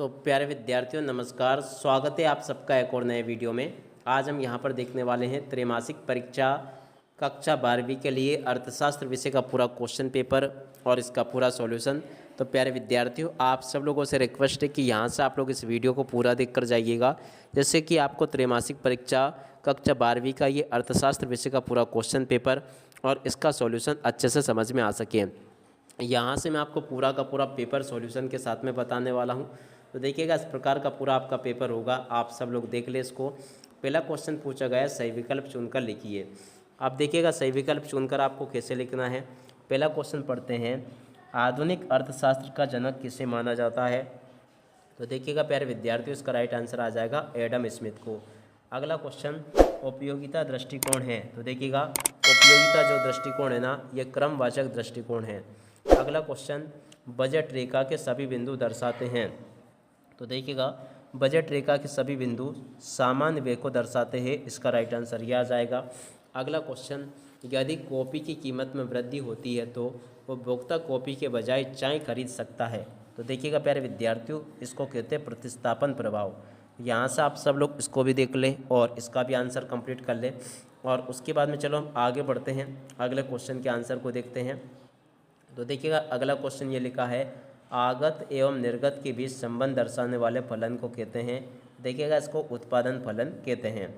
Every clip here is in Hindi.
तो प्यारे विद्यार्थियों नमस्कार, स्वागत है आप सबका एक और नए वीडियो में। आज हम यहाँ पर देखने वाले हैं त्रैमासिक परीक्षा कक्षा 12वीं के लिए अर्थशास्त्र विषय का पूरा क्वेश्चन पेपर और इसका पूरा सॉल्यूशन। तो प्यारे विद्यार्थियों, आप सब लोगों से रिक्वेस्ट है कि यहाँ से आप लोग इस वीडियो को पूरा देख कर जाइएगा, जैसे कि आपको त्रैमासिक परीक्षा कक्षा 12वीं का ये अर्थशास्त्र विषय का पूरा क्वेश्चन पेपर और इसका सॉल्यूशन अच्छे से समझ में आ सके। यहाँ से मैं आपको पूरा का पूरा पेपर सॉल्यूशन के साथ में बताने वाला हूँ। तो देखिएगा, इस प्रकार का पूरा आपका पेपर होगा, आप सब लोग देख ले इसको। पहला क्वेश्चन पूछा गया है, सही विकल्प चुनकर लिखिए। आप देखिएगा सही विकल्प चुनकर आपको कैसे लिखना है। पहला क्वेश्चन पढ़ते हैं, आधुनिक अर्थशास्त्र का जनक किसे माना जाता है। तो देखिएगा प्यारे विद्यार्थियों, इसका राइट आंसर आ जाएगा एडम स्मिथ को। अगला क्वेश्चन, उपयोगिता दृष्टिकोण है। तो देखिएगा उपयोगिता जो दृष्टिकोण है ना, ये क्रमवाचक दृष्टिकोण है। अगला क्वेश्चन, बजट रेखा के सभी बिंदु दर्शाते हैं। तो देखिएगा बजट रेखा के सभी बिंदु सामान्य व्यय को दर्शाते हैं, इसका राइट आंसर यह आ जाएगा। अगला क्वेश्चन, यदि कॉपी की कीमत में वृद्धि होती है तो उपभोक्ता कॉपी के बजाय चाय खरीद सकता है। तो देखिएगा प्यारे विद्यार्थियों, इसको कहते हैं प्रतिस्थापन प्रभाव। यहाँ से आप सब लोग इसको भी देख लें और इसका भी आंसर कंप्लीट कर लें। और उसके बाद में चलो हम आगे बढ़ते हैं, अगले क्वेश्चन के आंसर को देखते हैं। तो देखिएगा अगला क्वेश्चन ये लिखा है, आगत एवं निर्गत के बीच संबंध दर्शाने वाले फलन को कहते हैं। देखिएगा इसको उत्पादन फलन कहते हैं।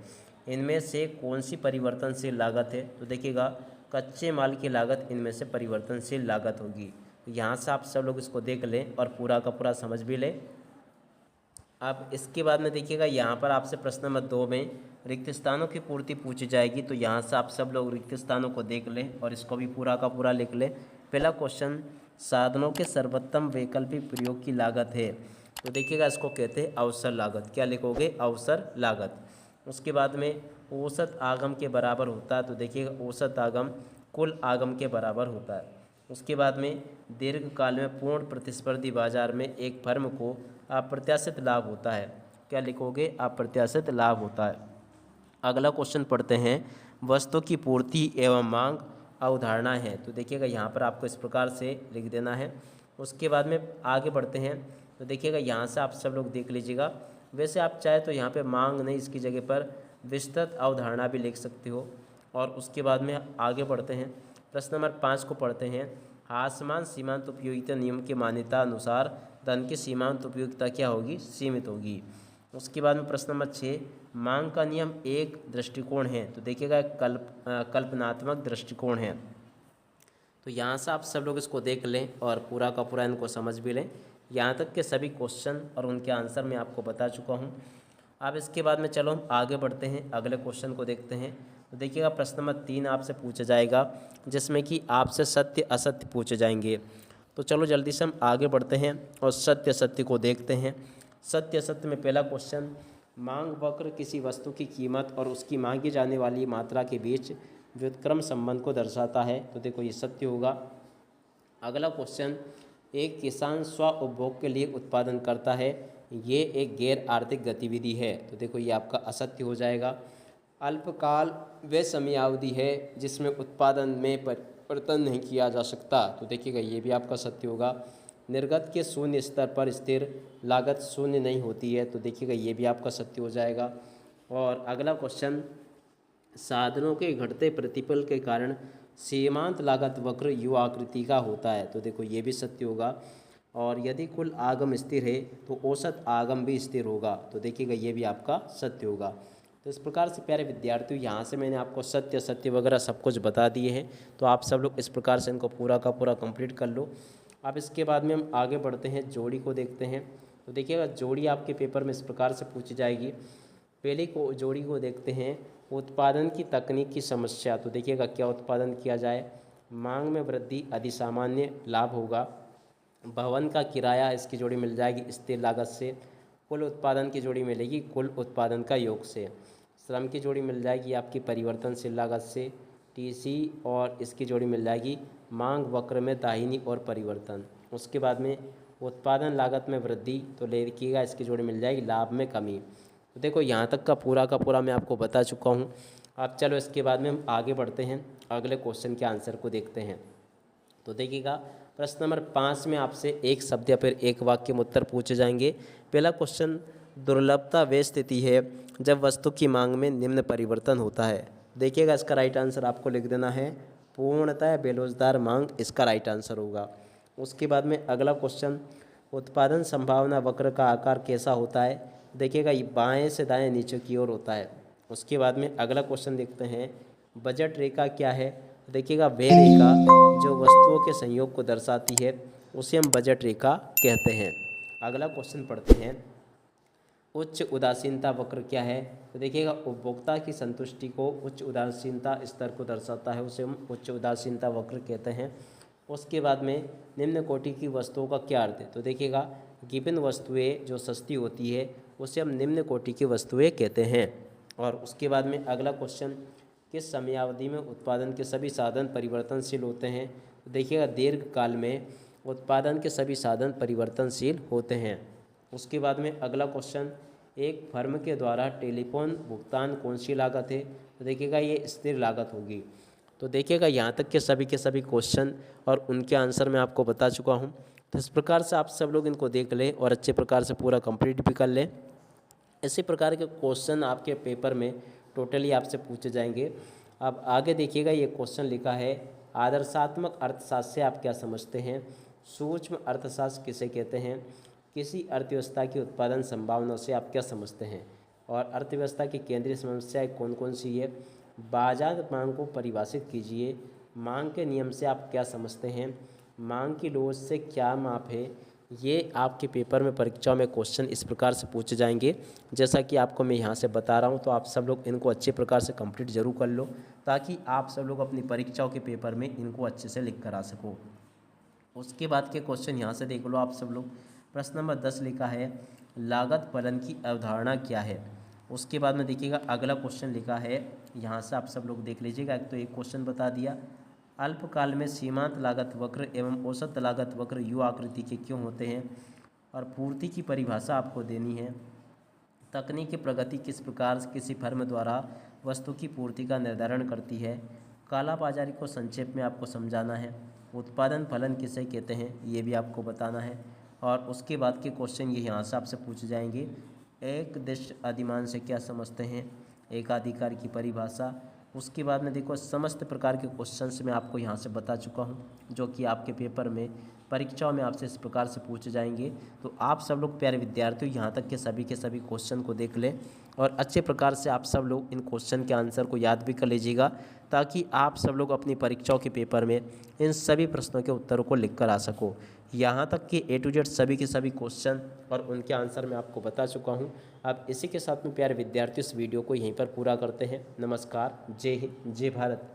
इनमें से कौन सी परिवर्तनशील लागत है। तो देखिएगा कच्चे माल की लागत इनमें से परिवर्तनशील लागत होगी। तो यहाँ से आप सब लोग इसको देख लें और पूरा का पूरा समझ भी लें। अब इसके बाद में देखिएगा यहाँ पर आपसे प्रश्न नंबर 2 में रिक्त स्थानों की पूर्ति पूछी जाएगी। तो यहाँ से आप सब लोग रिक्त स्थानों को देख लें और इसको भी पूरा का पूरा लिख लें। पहला क्वेश्चन, साधनों के सर्वोत्तम वैकल्पिक प्रयोग की लागत है। तो देखिएगा इसको कहते हैं अवसर लागत। क्या लिखोगे, अवसर लागत। उसके बाद में औसत आगम के बराबर होता है। तो देखिएगा औसत आगम कुल आगम के बराबर होता है। उसके बाद में दीर्घकाल में पूर्ण प्रतिस्पर्धी बाजार में एक फर्म को अप्रत्याशित लाभ होता है। क्या लिखोगे, अप्रत्याशित लाभ होता है। अगला क्वेश्चन पढ़ते हैं, वस्तु की पूर्ति एवं मांग अवधारणा है। तो देखिएगा यहाँ पर आपको इस प्रकार से लिख देना है। उसके बाद में आगे बढ़ते हैं। तो देखिएगा यहाँ से आप सब लोग देख लीजिएगा। वैसे आप चाहे तो यहाँ पे मांग नहीं, इसकी जगह पर विस्तृत अवधारणा भी लिख सकते हो। और उसके बाद में आगे बढ़ते हैं, प्रश्न नंबर 5 को पढ़ते हैं, आसमान सीमांत उपयोगिता नियम की मान्यता अनुसार धन की सीमांत उपयोगिता क्या होगी, सीमित होगी। उसके बाद में प्रश्न नंबर 6, मांग का नियम एक दृष्टिकोण है। तो देखिएगा कल्पनात्मक दृष्टिकोण है। तो यहाँ से आप सब लोग इसको देख लें और पूरा का पूरा इनको समझ भी लें। यहाँ तक के सभी क्वेश्चन और उनके आंसर मैं आपको बता चुका हूँ। अब इसके बाद में चलो हम आगे बढ़ते हैं, अगले क्वेश्चन को देखते हैं। तो देखिएगा प्रश्न नंबर 3 आपसे पूछा जाएगा, जिसमें कि आपसे सत्य असत्य पूछे जाएंगे। तो चलो जल्दी से हम आगे बढ़ते हैं और सत्य असत्य को देखते हैं। सत्य असत्य में पहला क्वेश्चन, मांग वक्र किसी वस्तु की कीमत और उसकी मांगी जाने वाली मात्रा के बीच व्युत्क्रम संबंध को दर्शाता है। तो देखो ये सत्य होगा। अगला क्वेश्चन, एक किसान स्व उपभोग के लिए उत्पादन करता है, ये एक गैर आर्थिक गतिविधि है। तो देखो ये आपका असत्य हो जाएगा। अल्पकाल व समयावधि है जिसमें उत्पादन में परिवर्तन नहीं किया जा सकता। तो देखिएगा ये भी आपका सत्य होगा। निर्गत के शून्य स्तर पर स्थिर लागत शून्य नहीं होती है। तो देखिएगा ये भी आपका सत्य हो जाएगा। और अगला क्वेश्चन, साधनों के घटते प्रतिफल के कारण सीमांत लागत वक्र यू आकृति का होता है। तो देखो ये भी सत्य होगा। और यदि कुल आगम स्थिर है तो औसत आगम भी स्थिर होगा। तो देखिएगा ये भी आपका सत्य होगा। तो इस प्रकार से प्यारे विद्यार्थियों, यहाँ से मैंने आपको सत्य सत्य वगैरह सब कुछ बता दिए हैं। तो आप सब लोग इस प्रकार से इनको पूरा का पूरा कंप्लीट कर लो। अब इसके बाद में हम आगे बढ़ते हैं, जोड़ी को देखते हैं। तो देखिएगा जोड़ी आपके पेपर में इस प्रकार से पूछी जाएगी। पहले को जोड़ी को देखते हैं, उत्पादन की तकनीक की समस्या। तो देखिएगा क्या उत्पादन किया जाए, मांग में वृद्धि अधिसामान्य लाभ होगा, भवन का किराया इसकी जोड़ी मिल जाएगी स्थिर लागत से, कुल उत्पादन की जोड़ी मिलेगी कुल उत्पादन का योग से, श्रम की जोड़ी मिल जाएगी आपकी परिवर्तनशील लागत से, टीसी और इसकी जोड़ी मिल जाएगी मांग वक्र में दाहिनी और परिवर्तन। उसके बाद में उत्पादन लागत में वृद्धि, तो देखिएगा इसकी जोड़ी मिल जाएगी लाभ में कमी। तो देखो यहाँ तक का पूरा मैं आपको बता चुका हूँ। अब चलो इसके बाद में हम आगे बढ़ते हैं, अगले क्वेश्चन के आंसर को देखते हैं। तो देखिएगा प्रश्न नंबर 5 में आपसे एक शब्द या फिर एक वाक्य में उत्तर पूछे जाएंगे। पहला क्वेश्चन, दुर्लभता वे स्थिति है जब वस्तु की मांग में निम्न परिवर्तन होता है। देखिएगा इसका राइट आंसर आपको लिख देना है पूर्णतः या बेरोजगार मांग, इसका राइट आंसर होगा। उसके बाद में अगला क्वेश्चन, उत्पादन संभावना वक्र का आकार कैसा होता है। देखिएगा ये बाएं से दाएं नीचे की ओर होता है। उसके बाद में अगला क्वेश्चन देखते हैं, बजट रेखा क्या है। देखिएगा वह रेखा जो वस्तुओं के संयोग को दर्शाती है उसे हम बजट रेखा कहते हैं। अगला क्वेश्चन पढ़ते हैं, उच्च उदासीनता वक्र क्या है। तो देखिएगा उपभोक्ता की संतुष्टि को उच्च उदासीनता स्तर को दर्शाता है, उसे हम उच्च उदासीनता वक्र कहते हैं। उसके बाद में निम्न कोटि की वस्तुओं का क्या अर्थ है। तो देखिएगा गिवन वस्तुएं जो सस्ती होती है उसे हम निम्न कोटि की वस्तुएं कहते हैं। और उसके बाद में अगला क्वेश्चन, किस समयावधि में उत्पादन के सभी साधन परिवर्तनशील होते हैं। तो देखिएगा दीर्घ काल में उत्पादन के सभी साधन परिवर्तनशील होते हैं। उसके बाद में अगला क्वेश्चन, एक फर्म के द्वारा टेलीफोन भुगतान कौन सी लागत है। तो देखिएगा ये स्थिर लागत होगी। तो देखिएगा यहाँ तक के सभी क्वेश्चन और उनके आंसर मैं आपको बता चुका हूँ। तो इस प्रकार से आप सब लोग इनको देख लें और अच्छे प्रकार से पूरा कंप्लीट भी कर लें। इसी प्रकार के क्वेश्चन आपके पेपर में टोटली आपसे पूछे जाएंगे। अब आगे देखिएगा ये क्वेश्चन लिखा है, आदर्शात्मक अर्थशास्त्र से आप क्या समझते हैं। सूक्ष्म अर्थशास्त्र किसे कहते हैं। किसी अर्थव्यवस्था की उत्पादन संभावनाओं से आप क्या समझते हैं। और अर्थव्यवस्था की केंद्रीय समस्याएं कौन कौन सी है। बाजार मांग को परिभाषित कीजिए। मांग के नियम से आप क्या समझते हैं। मांग की लोच से क्या माप है। ये आपके पेपर में परीक्षाओं में क्वेश्चन इस प्रकार से पूछे जाएंगे। जैसा कि आपको मैं यहाँ से बता रहा हूँ, तो आप सब लोग इनको अच्छे प्रकार से कंप्लीट जरूर कर लो, ताकि आप सब लोग अपनी परीक्षाओं के पेपर में इनको अच्छे से लिख कर आ सको। उसके बाद के क्वेश्चन यहाँ से देख लो आप सब लोग। प्रश्न नंबर 10 लिखा है, लागत फलन की अवधारणा क्या है। उसके बाद में देखिएगा अगला क्वेश्चन लिखा है, यहाँ से आप सब लोग देख लीजिएगा। एक तो एक क्वेश्चन बता दिया, अल्पकाल में सीमांत लागत वक्र एवं औसत लागत वक्र यू आकृति के क्यों होते हैं। और पूर्ति की परिभाषा आपको देनी है। तकनीकी प्रगति किस प्रकार किसी फर्म द्वारा वस्तु की पूर्ति का निर्धारण करती है। कालाबाजारी को संक्षेप में आपको समझाना है। उत्पादन फलन किसे कहते हैं ये भी आपको बताना है। और उसके बाद के क्वेश्चन ये यहाँ से आपसे पूछे जाएंगे, एक दिश अधिमान से क्या समझते हैं। एकाधिकार की परिभाषा। उसके बाद में देखो समस्त प्रकार के क्वेश्चंस मैं आपको यहाँ से बता चुका हूँ, जो कि आपके पेपर में परीक्षाओं में आपसे इस प्रकार से पूछे जाएंगे। तो आप सब लोग प्यारे विद्यार्थियों यहाँ तक के सभी क्वेश्चन को देख लें और अच्छे प्रकार से आप सब लोग इन क्वेश्चन के आंसर को याद भी कर लीजिएगा, ताकि आप सब लोग अपनी परीक्षाओं के पेपर में इन सभी प्रश्नों के उत्तरों को लिख कर आ सको। यहाँ तक कि A to Z सभी के सभी क्वेश्चन और उनके आंसर मैं आपको बता चुका हूँ। अब इसी के साथ में प्यारे विद्यार्थियों इस वीडियो को यहीं पर पूरा करते हैं। नमस्कार, जय हिंद, जय भारत।